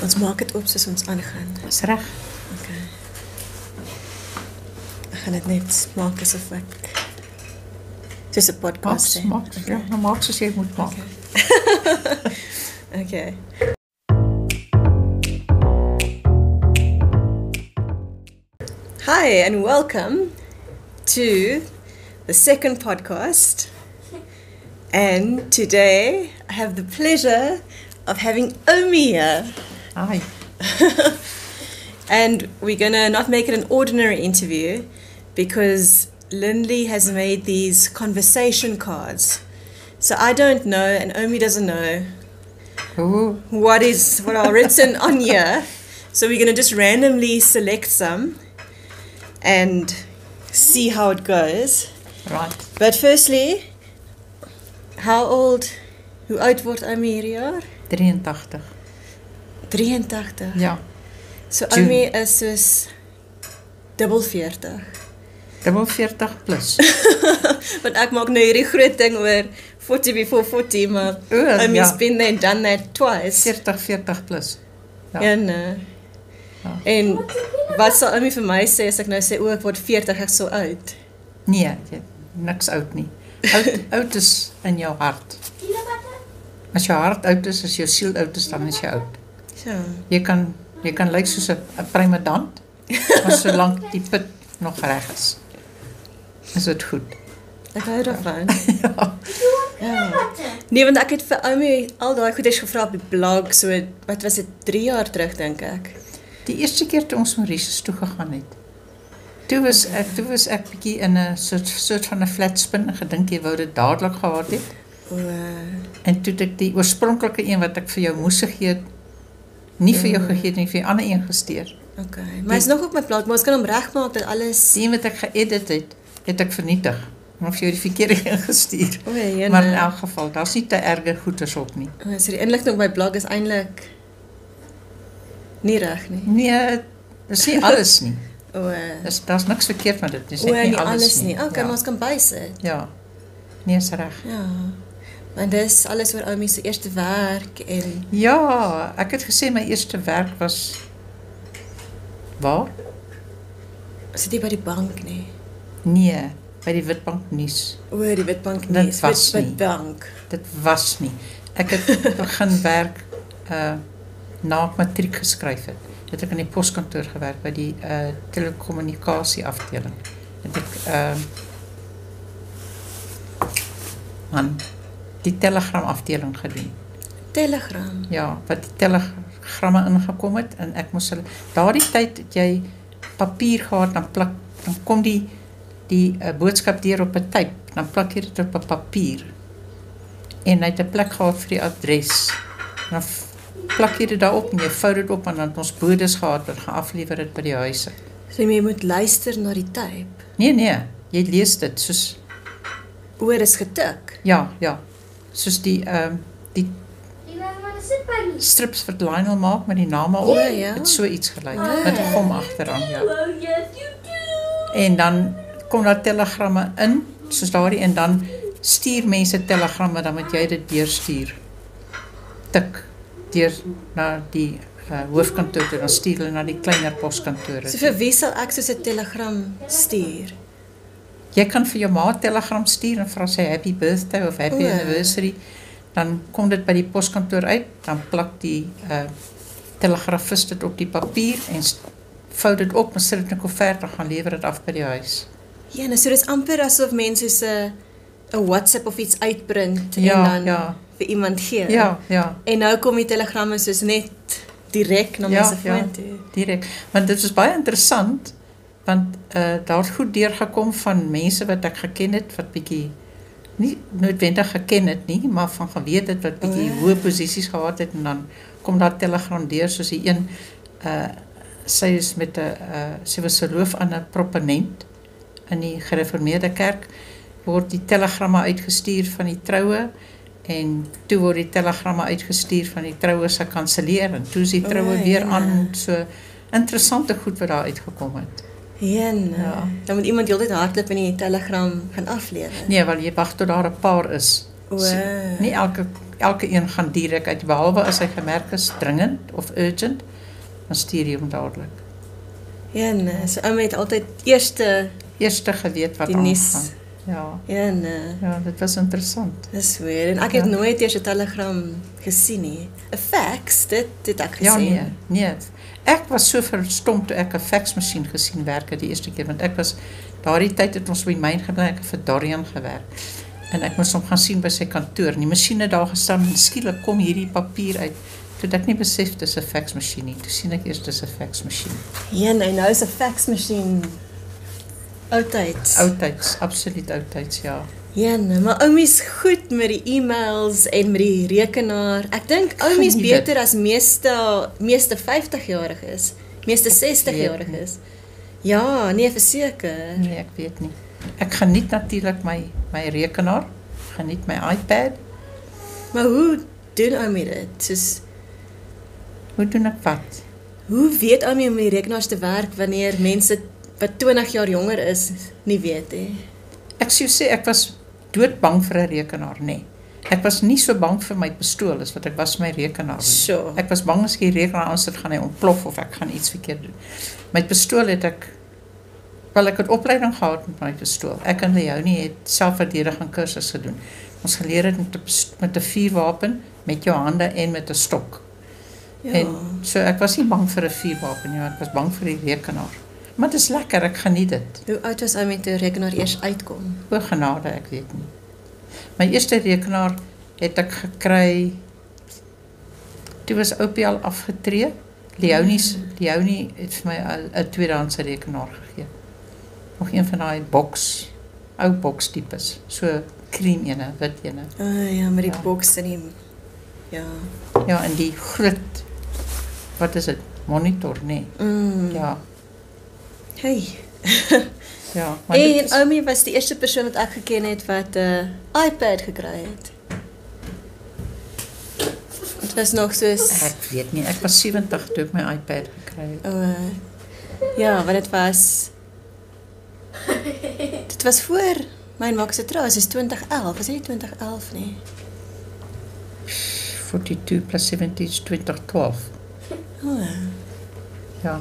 Ons maak dit oop soos ons aangaan. Dis reg. Okay. Ek gaan dit net maak asof ek soos 'n podcast sê. Maak, ja, nou maak soos jy moet maak. Okay. Hi and welcome to the second podcast. And today I have the pleasure of having Omi here. Hi. And we're going to not make it an ordinary interview because Lindley has made these conversation cards. So I don't know and Omi doesn't know what are written on here. So we're going to just randomly select some and see how it goes. Right. But firstly, hoe oud word Omi hierdie jaar? 83. 83. Ja. So Omi is soos dubbel 40. Dubbel 40 plus. Want ek maak nou hierdie groot ding oor 40 before 40, maar Omi's been there and done that twice. 40 plus. Ja. En wat sal Omi vir my sê as ek nou sê, ek word 40, ek so oud? Nee, niks oud nie. Oud is in jou hart. As jou hart oud is, as jou siel oud is, dan is jy oud. So. Jy kan lyk soos 'n primadant, maar solank die put nog reg is dit goed. Ek hou daarvan. Ja. Nee, want ek het vir Omi al daai goeders gevra op die blog, so wat was dit 3 jaar terug dink ek. Die eerste keer toe ons Mauritius toe gegaan het. Toe was ek bietjie in 'n soort van 'n flat spin en gedink jy wou dit dadelik gehad het. En toe het ek die oorspronklike een wat ek vir jou moes gegee het, nie vir jou gegee het nie, vir 'n ander een gestuur. Okay. Maar is nog op my blog, maar ons kan hom regmaak dat alles die wat ek geëdit het ek vernietig. En vir jou die verkeerde een gestuur. Jene. Maar in elk geval, daar's nie te erge goeders op nie. So die inligting op my blog is eintlik nie reg nie. Nee, dis nie alles nie. Daar's niks verkeerd met dit. Dis nie alles nie. Okay, maar ons kan bysit. Ja. Nee, is reg. Ja. Want dis alles oor Omi se eerste werk en ja, ek het gesê my eerste werk was waar? Was dit nie by die bank nie? Nee, by die Witbank nuus. Die Witbank nuus. Dit was nie. Ek het begin werk na ek matriek geskryf het. Het ek in die poskantoor gewerk by die telekommunikasie afdeling. Het ek die telegram afdeling gedoen. Telegram? Ja, wat die telegramme ingekom het en ek moes hulle, daardie tyd het jy papier gehad, dan kom die boodskap deur op 'n typ, dan plak jy dit op 'n papier. En hy het 'n plek gehad vir die adres. Dan plak jy dit daarop en jy vou dit op en dan het ons bodes gehad wat gaan aflewer dit by die huise. So jy moet luister na die typ? Nee, jy lees dit soos is getik? Ja. Soos die strips wat Lionel maak met die name op, het so iets gelyk, met 'n gom agteraan, ja. En dan kom daar telegramme in, soos daardie, en dan stuur mense telegramme, dan moet jy dit deurstuur. Tik deur na die hoofkantoor toe, dan stuur hulle na die kleiner poskantore. So vir wie sal ek soos 'n telegram stuur? Jy kan vir jou ma telegram stuur en vra sy happy birthday of happy anniversary, dan kom dit by die poskantoor uit, dan plak die telegrafist dit op die papier en vou dit op en sit dit in 'n koevert en gaan lewer dit af by die huis. Ja, nou so dis amper asof mense so 'n WhatsApp of iets uitprint en dan vir iemand gee. Ja. En nou kom die telegramme soos net direk na mense foon toe. Direk. Want dit is baie interessant, want daar het goed deurgekom van mense wat ek geken het, wat bietjie nie noodwendig geken het nie, maar van geweet het wat bietjie hoë posisies gehad het, en dan kom daar telegram deur, soos die een, sy was 'n loof aan 'n proponent in die gereformeerde kerk, word die telegramme uitgestuur van die troue, en toe word die telegramme uitgestuur van die troue se kanselier, en toe is die troue weer aan, so interessante goed wat daar uitgekom het. Dan moet iemand heeltyd hardloop en die telegram gaan aflewer. Nee, want jy wag tot daar 'n paar is. Nie elke een gaan direk uit, behalwe as hy gemerk is dringend of urgent, dan stuur jy hom dadelik. Ja, nee, so ouma het altyd Eerste geweet wat die nuus. aangaan. Ja. Ja, nee. Ja, dit was interessant. Dis weird. En ek het nooit eers 'n telegram gesien nie. 'n Fax, dit het ek Ja, gesien. nee. Ek was so verstom toe ek 'n faxmasjien gesien werk die eerste keer, want ek was daardie tyd het ons by myn gebly, ek het vir Dorian gewerk. En ek moes hom gaan sien by sy kantoor. Die masjiene daar gestaan en skielik kom hierdie papier uit. Toe het ek nie besef dis 'n faxmasjien nie. Toe sien ek eers dis 'n faxmasjien. Ja, nou is 'n faxmasjien oudtyds. Oudtyds, absoluut oudtyds, ja. Ja, nee, maar oumies goed met die e-mails en met die rekenaar. Ek dink oumies Geniet dit. beter as meeste 50-jariges, meeste 60-jariges. Ja, nee, verseker. Nee, ek weet nie. Ek geniet natuurlik my rekenaar, geniet my iPad. Maar hoe doen oumie dit? Soos, Hoe doen ek wat? hoe weet oumie om met die rekenaars te werk wanneer mense wat 20 jaar jonger is, nie weet nie? Ek sou sê ek was doodbang vir 'n rekenaar, nee. Ek was nie so bang vir my pistool as wat ek was vir my rekenaar nie. Sure. Ek was bang as ek die rekenaar aansit gaan hy ontplof of ek gaan iets verkeerd doen. My pistool het ek opleiding gehad met my pistool. Ek en Leonie het selfverdediging kursus gedoen. Ons geleer het met 'n vuurwapen, met jou hande en met 'n stok. Ja. En so ek was nie bang vir 'n vuurwapen nie, maar ek was bang vir die rekenaar. Maar dit is lekker, ek geniet dit. Hoe oud was oumie toe die rekenaar eers uitkom? O genade, ek weet nie. My eerste rekenaar het ek gekry, toe was Opie al afgetree. Leonie het vir my 'n tweedehandse rekenaar gegee. Nog een van daai ou boks tipes, so cream ene, wit ene. Ja, met die Ja. boks en die... Ja. Ja, en die groot, wat is dit, monitor, nee. Ja, Hey. ja. Maar dit En is, oumie was die eerste persoon wat ek geken het wat 'n iPad gekry het. Het was nog soos... ek weet nie, ek was 70 toe ek my iPad gekry het. Ja, want dit was voor my maak se trou, is 2011, was dit nie 2011 nie? 42 plus 70 is 2012. Ja.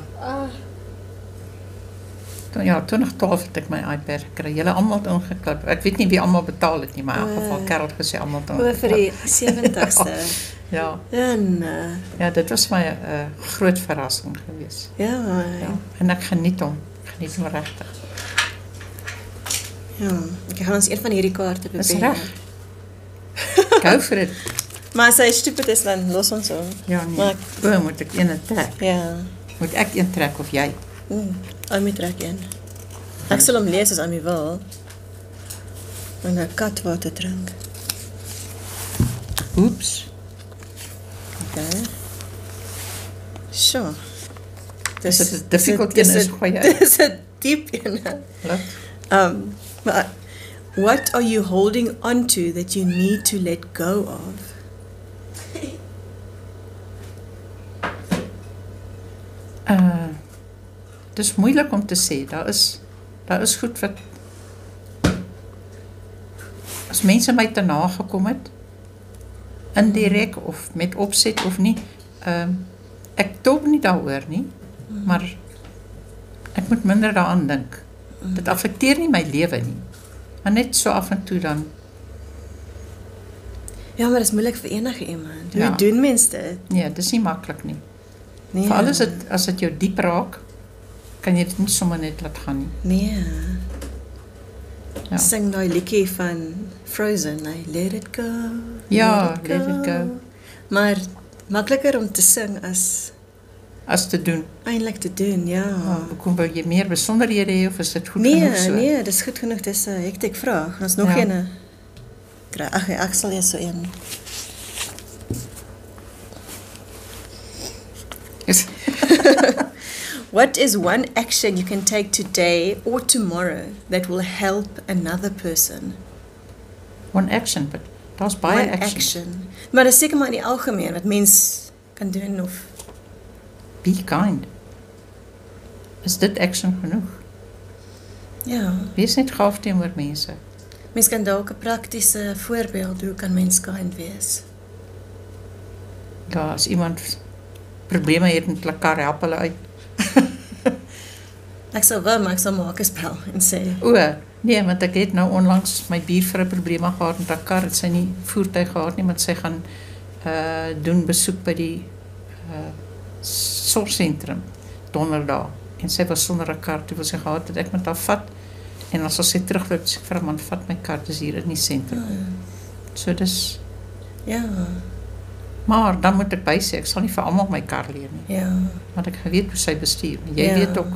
Ja, 2012 het ek my iPad gekry. Julle almal het ingeklap. Ek weet nie wie almal betaal het nie, maar in elk geval Karel het gesê almal het Oor vir die 70ste. Ja. En Ja, dit was my 'n groot verrassing geweest. ja, Ja. En ek geniet hom. Ek geniet hom regtig. ja, ek gaan ons een van hierdie kaarte Dis beperk. reg. Go for it. Maar as hy stupid is, dan los ons hom. Ja, nee. Maar Moet ek een trek? ja, Moet ek een trek of jy? Oumie trek een. Ek sal hom lees as Oumie wil. En 'n kat water drink. Oeps. Okay. Sure. Dis dit 'n difficult een is gooi jy. Dis 'n diep een. Laat. Maar what are you holding on to that you need to let go of? Dis moeilik om te sê. Daar is goed wat as mense my te nagekom het, indirek of met opset of nie, ek dink nie daaroor nie, maar ek moet minder daaraan dink. Dit affekteer nie my lewe nie. Maar net so af en toe dan. Ja, maar dit is moeilik vir enige iemand. Hoe Ja. doen mense dit? Nee, dis nie maklik nie. Nee. Veral as dit jou diep raak, kan jy dit nie sommer net laat gaan nie. Nee. Ja. Sing daai liedjie van Frozen, let it go. Ja, let it go. Maar makliker om te sing As te doen. eintlik te doen, ja. Kom wil jy meer besonderhede hê of is dit goed genoeg so? Nee, dis goed genoeg, dis 'n hektiek vraag. Ons nog Ja. een kry. Ag, ek sal eers so een. Yes. What is one action you can take today or tomorrow that will help another person? One action, but daar's baie One action. Maar dis seker maar in die algemeen wat mens kan doen of Be kind. Is dit action genoeg? ja. Wees net gaaf teenoor mense. Mens kan dalk 'n praktiese voorbeeld hoe kan mens kind wees. Ja, as iemand probleme het met hulle kar, help hulle uit. Ek sal wou, maar ek sal Marcus bel en sê, Nee, want ek het nou onlangs my buurvrou probleme gehad met haar kar, het sy nie voertuig gehad nie, want sy gaan doen besoek by die sorgsentrum donderdag, en sy was sonder 'n kar, toe wil sy gehad dat ek met haar vat, en as sy terugloop, sê ek vir haar, man, vat my kar, dis hier in die sentrum. So dis, ja, maar dan moet ek bysê, ek sal nie vir almal my kar leer nie, ja, want ek weet hoe sy bestuur, jy Ja. weet ook,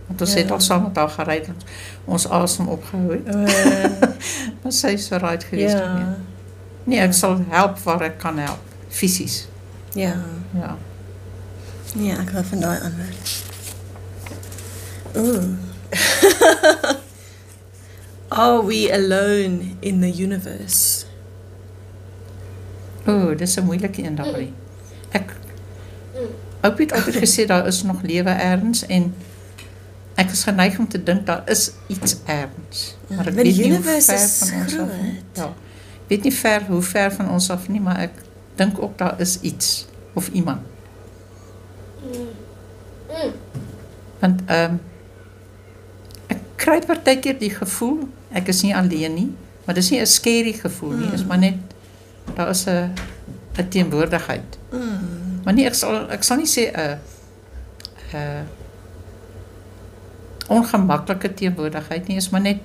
want ons het al saam met haar gery, ons asem opgehou het. Maar sy is so right geweest daarmee. ja, Nee, ek sal help waar ek kan help, fisies. ja, Ja. ja, ek hou van daai antwoord. Ooh. Are we alone in the universe? Dis 'n moeilike een daai. Ek het altyd gesê daar is nog lewe ergens en ek is geneig om te dink daar is iets ergens. Maar ek Want weet die nie hoe universe ver is van ons af nie. groot. Ja. Ek weet nie hoe ver van ons af nie, maar ek dink ook daar is iets of iemand. Want ek kry partykeer die gevoel ek is nie alleen nie, maar dis nie 'n scary gevoel nie, is maar net daar is 'n teenwoordigheid. Maar nie ek sal nie sê 'n ongemaklike teenwoordigheid nie, is maar net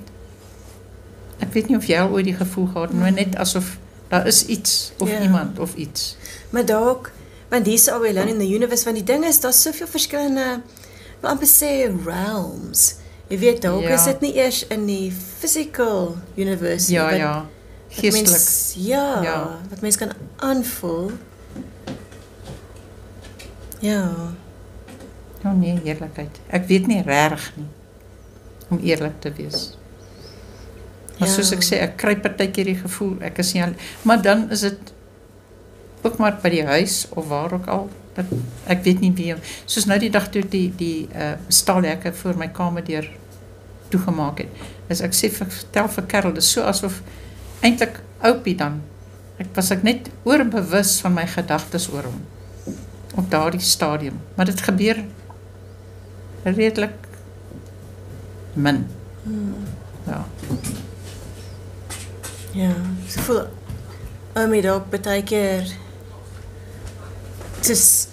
ek weet nie of jy al ooit die gevoel gehad het, maar net asof daar is iets of Ja. iemand of iets. Maar dalk, want hier's Are We Alone in the Universe, want die ding is, daar's soveel verskillende, ek wil amper sê realms. Jy weet, dalk Ja. is dit nie eers in die physical universe Ja, wat- ja. wat Geestelik. mens, ja, Ja. wat mens kan aanvoel. Ja, Ja nee, eerlikheid. Ek weet nie regtig nie, om eerlik te wees. Maar Ja. soos ek sê, ek kry partykeer die gevoel, ek is nie al, maar dan is dit ook maar by die huis, of waar ook al, dat, ek weet nie wie, soos nou die dag toe die staalhekke voor my kamerdeur toegemaak het, dus ek sê, vertel vir Karel, dis so asof, eintlik Oupie dan, ek net oorbewus van my gedagtes oor hom, op daardie stadium, maar dit gebeur redelik min. Ja. ja. So voel, my dalk baie keer, soos,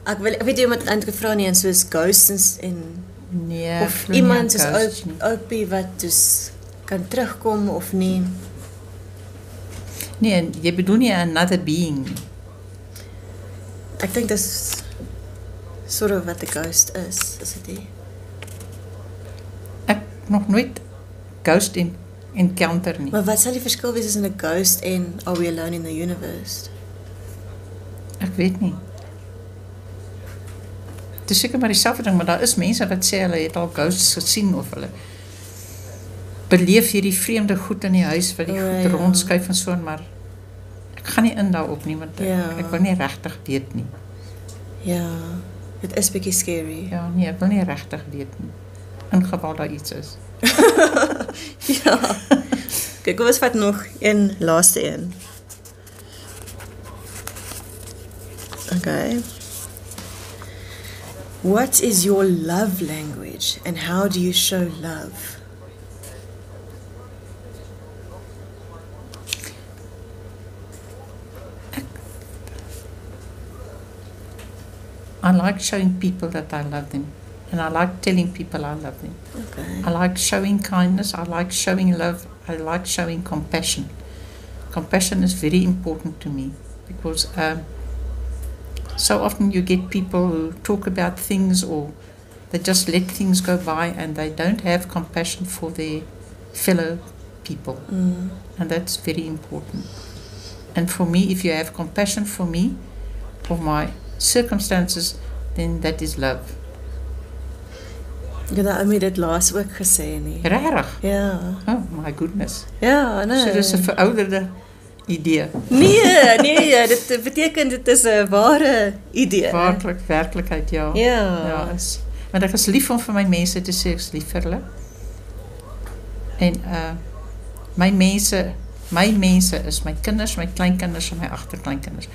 ek weet nie iemand eintlik gevra nie, en soos ghosts en Nee, of glo nie iemand aan soos ghosts nie. Oupie wat dus kan terugkom of nie. Nee, jy bedoel nie another being nie. Ek dink dis sort of wat 'n ghost is dit nie? Ek nog nooit ghost encounter nie. Maar wat sal die verskil wees tussen 'n ghost en Are We Alone in the Universe? Ek weet nie. Het is seker maar dieselfde ding, maar daar is mense wat sê hulle het al ghosts gesien of hulle beleef hierdie vreemde goed in die huis wat die goed Ja. rondskuif en so, maar ek gaan nie in daarop nie, want Ja. ek wil nie regtig weet nie. Ja, dit is bietjie scary. Ja, nee, ek wil nie regtig weet nie. In geval daar iets is. Ja. Kyk, kom ons vat nog een laaste een. Okay. What is your love language and how do you show love? I like showing people that I love them. And I like telling people I love them. Okay. I like showing kindness. I like showing love. I like showing compassion. Compassion is very important to me because so often you get people who talk about things or they just let things go by and they don't have compassion for their fellow people. And that's very important. And for me, if you have compassion for me, for my circumstances, then that is love. Ek het my dit laas ook gesê nie. Regtig? Ja. Oh my goodness. Ja, nee. So dis 'n verouderde idee. Nee, dit beteken dit is 'n ware idee. Werklikheid, ja. Ja. Ja, is. Want ek is lief om vir my mense te sê ek is lief vir hulle. En my mense is my kinders, my kleinkinders en my agterkleinkinders.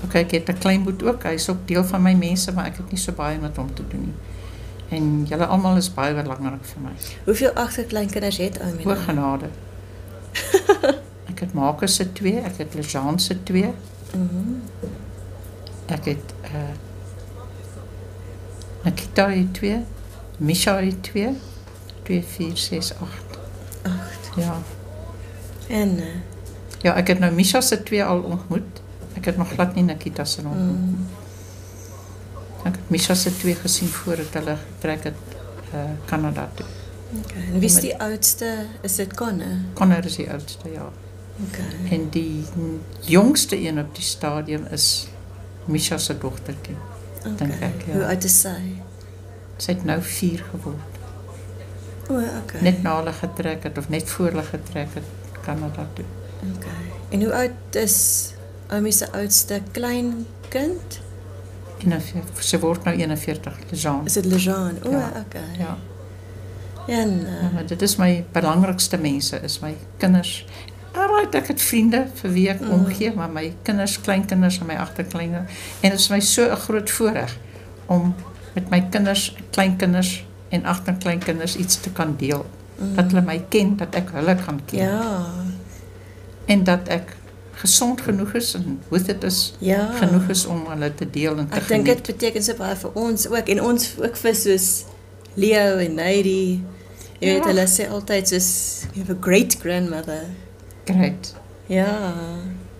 Ok, ek het 'n kleinboet ook, hy is ook deel van my mense, maar ek het nie so baie met hom te doen nie. En julle almal is baie belangrik vir my. Hoeveel agterkleinkinders het Oumi? O genade. Ek het Marcus se 2, ek het Lejaan se 2. Ek het Nikita het 2, Misha het 2, 2, 4, 6, 8. 8. Ja. En Ja, ek het nou Misha se 2 al ontmoet. Ek het nog glad nie Nikita se ontmoet. Ek het Misha se 2 gesien voordat hulle getrek het Canada toe. okay. En wie is die oudste? Is dit Connor? Connor is die oudste, ja. Okay. En die jongste een op die stadium is Misha se dogtertjie. Dink ek, ja. Hoe oud is sy? Sy het nou 4 geword. O, okay. Net na hulle getrek het of net voor hulle getrek het Canada toe. Okay. En hoe oud is Oumi se oudste kleinkind? Sy word nou 41, Lejaan. Is dit Lejaan? O, Ja. okay. Ja. En Ja, maar dit is my belangrikste mense, is my kinders. Alright, ek het vriende vir wie ek omgee, maar my kinders, kleinkinders en my agterkleinkinders. En dit is my so 'n groot voorreg om met my kinders, kleinkinders en agterkleinkinders iets te kan deel. Dat hulle my ken, dat ek hulle kan ken. ja. En dat ek gesond genoeg is en hoe dit is Ja. genoeg is om hulle te deel en te Ek dink geniet. dit beteken so baie vir ons ook en ons ook vir soos Leo en Neidi. Jy weet, hulle sê altyd soos you have a great grandmother. Great. Ja.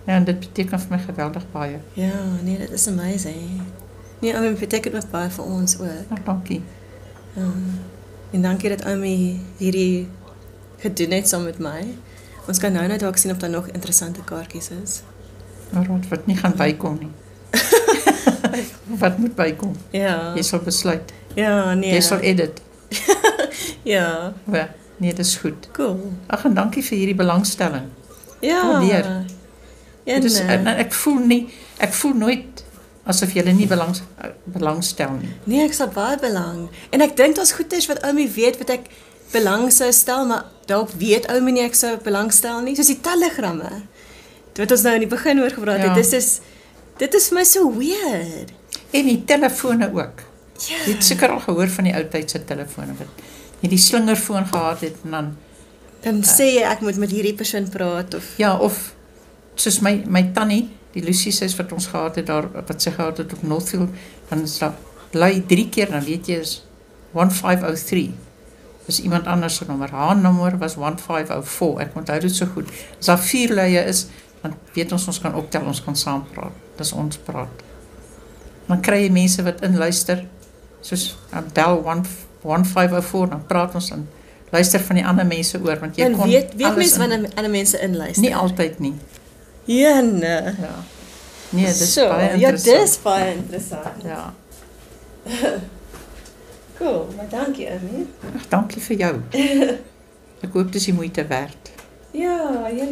Ja, en dit beteken vir my geweldig baie. Ja, nee, dit is amazing. Nee, Oumi beteken ook baie vir ons ook. Ja, dankie. En dankie dat Oumi hierdie gedoen het saam met my. Ons kan nou net dalk sien of daar nog interessante kaartjies is. Maar wat nie gaan bykom nie. Wat moet bykom? Ja. Jy sal besluit. Ja, nee. Jy sal edit. Ja. Ja, nee, dis goed. Cool. Ag, en dankie vir hierdie belangstelling. Ja. Waardeer. En, Dis ek voel nooit asof jy nie belangstel nie. nee, ek sal baie belang. En ek dink daar's goeders wat Oumi weet wat ek belang sou stel, maar dalk weet Oumi nie ek sou belangstel nie, soos die telegramme. Wat ons nou in die begin oor gepraat het. Dit is vir my so weird. En die telefone ook. Ja. Jy het seker al gehoor van die ou tyd se telefone wat jy die slingerfoon gehad het en Dan sê jy ek moet met hierdie persoon praat of ja, of soos my tannie, die Lucy sies wat ons gehad het daar, wat sy gehad het op Northfield, dan is daar lui 3 keer, dan weet jy is 1503. Dis iemand anders se nommer. Haar nommer was 1504. Ek onthou dit so goed. As daar 4 luie is, dan weet ons kan optel, ons kan saam praat. Dis ons praat. Dan kry jy mense wat inluister, soos dan bel 1504, dan praat ons dan luister van die ander mense oor, want jy en kon weet alles mense wanneer ander mense inluister. nie altyd nie. Jene. Ja. Nee, dis So, baie ja, interessant. dis baie interessant. Ja. Cool, maar dankie Oumi. Ag, dankie vir jou. Ek hoop dis die moeite werd. Ja, jene.